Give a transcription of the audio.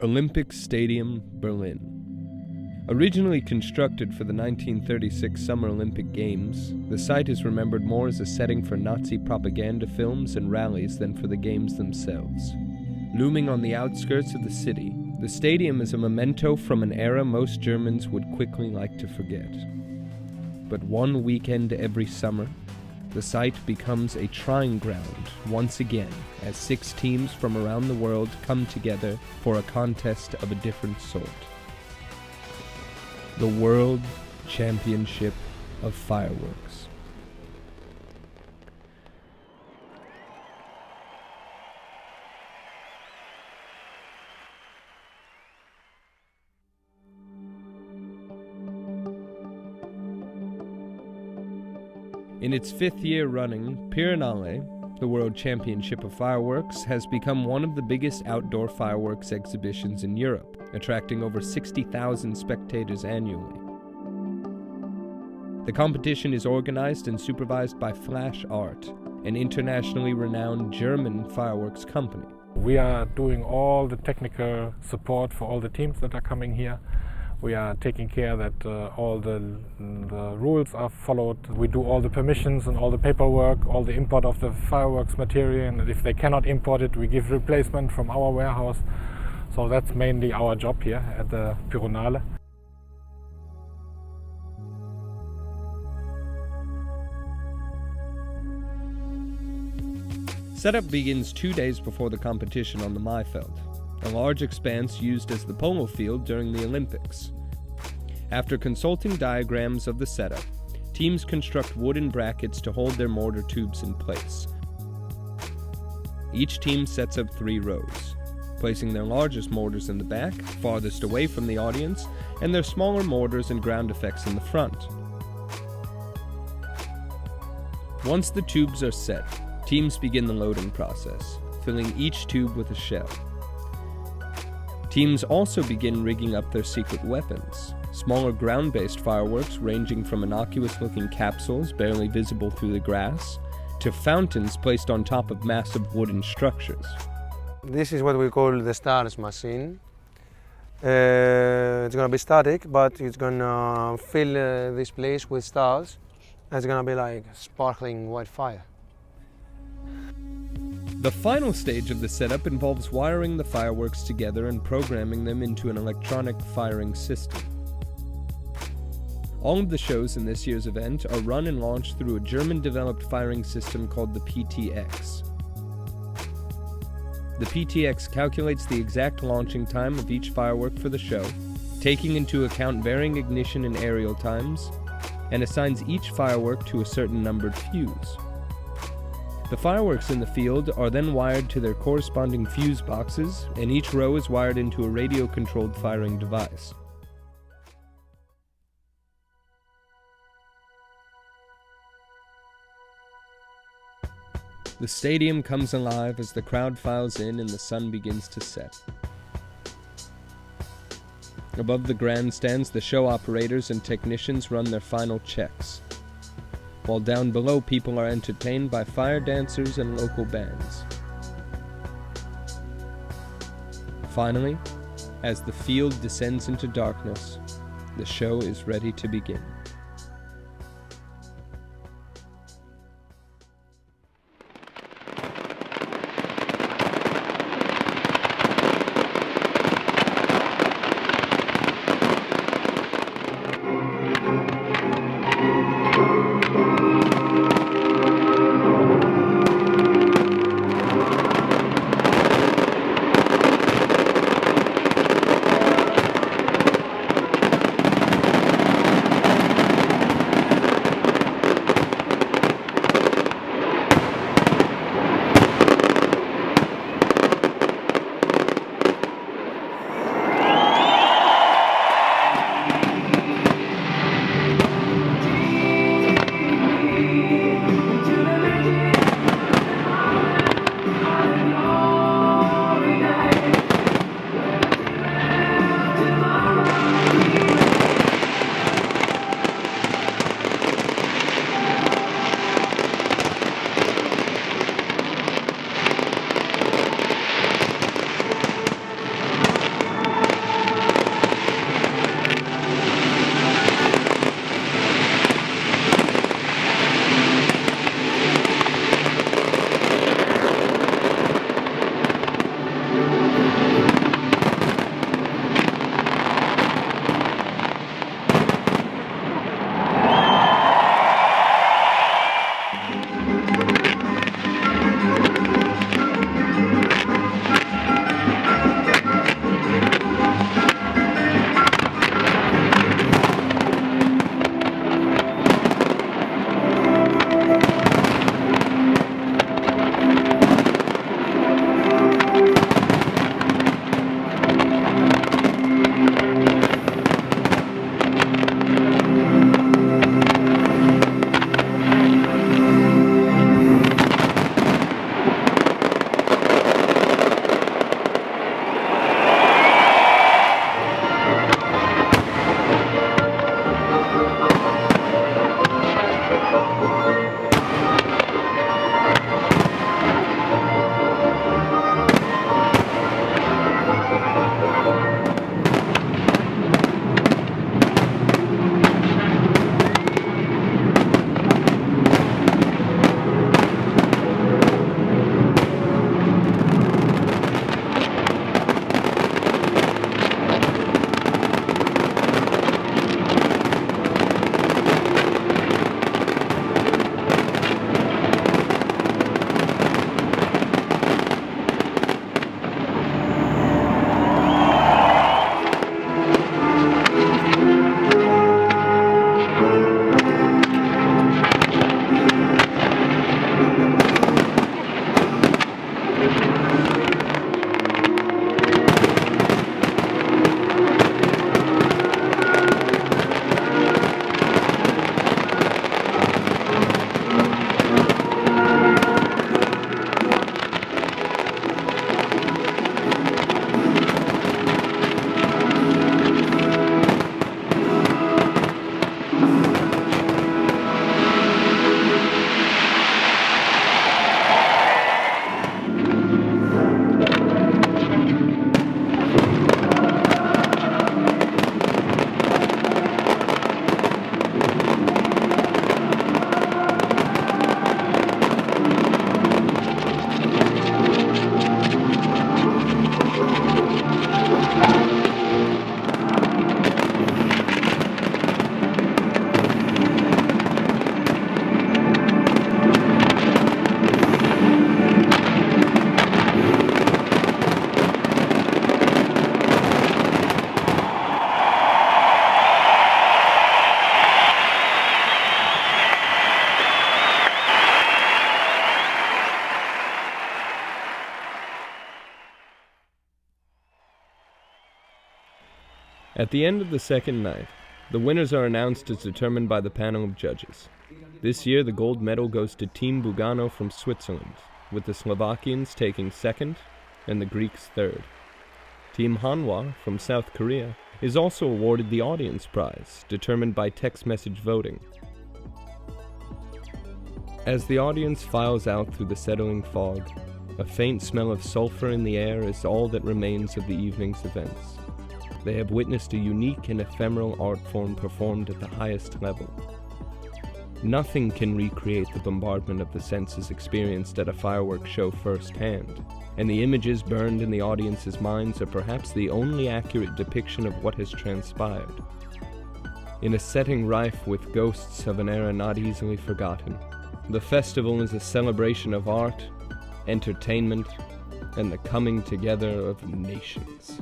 Olympic Stadium, Berlin. Originally constructed for the 1936 Summer Olympic Games, the site is remembered more as a setting for Nazi propaganda films and rallies than for the games themselves. Looming on the outskirts of the city, the stadium is a memento from an era most Germans would quickly like to forget. But one weekend every summer, the site becomes a trying ground once again as 6 teams from around the world come together for a contest of a different sort. The World Championship of Fireworks. In its 5th year running, Pyronale, the World Championship of Fireworks, has become one of the biggest outdoor fireworks exhibitions in Europe, attracting over 60,000 spectators annually. The competition is organized and supervised by Flash Art, an internationally renowned German fireworks company. We are doing all the technical support for all the teams that are coming here. We are taking care that all the rules are followed. We do all the permissions and all the paperwork, all the import of the fireworks material, and if they cannot import it, we give replacement from our warehouse. So that's mainly our job here at the Pyronale. Setup begins 2 days before the competition on the Maifeld, a large expanse used as the polo field during the Olympics. After consulting diagrams of the setup, teams construct wooden brackets to hold their mortar tubes in place. Each team sets up 3 rows, placing their largest mortars in the back, farthest away from the audience, and their smaller mortars and ground effects in the front. Once the tubes are set, teams begin the loading process, filling each tube with a shell. Teams also begin rigging up their secret weapons, smaller ground-based fireworks ranging from innocuous-looking capsules barely visible through the grass, to fountains placed on top of massive wooden structures. This is what we call the stars machine. It's going to be static, but it's going to fill this place with stars. It's going to be like sparkling white fire. The final stage of the setup involves wiring the fireworks together and programming them into an electronic firing system. All of the shows in this year's event are run and launched through a German-developed firing system called the PTX. The PTX calculates the exact launching time of each firework for the show, taking into account varying ignition and aerial times, and assigns each firework to a certain numbered fuse. The fireworks in the field are then wired to their corresponding fuse boxes, and each row is wired into a radio-controlled firing device. The stadium comes alive as the crowd files in and the sun begins to set. Above the grandstands, the show operators and technicians run their final checks, while down below people are entertained by fire dancers and local bands. Finally, as the field descends into darkness, the show is ready to begin. At the end of the second night, the winners are announced as determined by the panel of judges. This year, the gold medal goes to Team Bugano from Switzerland, with the Slovakians taking second and the Greeks third. Team Hanwha from South Korea is also awarded the audience prize, determined by text message voting. As the audience files out through the settling fog, a faint smell of sulfur in the air is all that remains of the evening's events. They have witnessed a unique and ephemeral art form performed at the highest level. Nothing can recreate the bombardment of the senses experienced at a fireworks show firsthand, and the images burned in the audience's minds are perhaps the only accurate depiction of what has transpired. In a setting rife with ghosts of an era not easily forgotten, the festival is a celebration of art, entertainment, and the coming together of nations.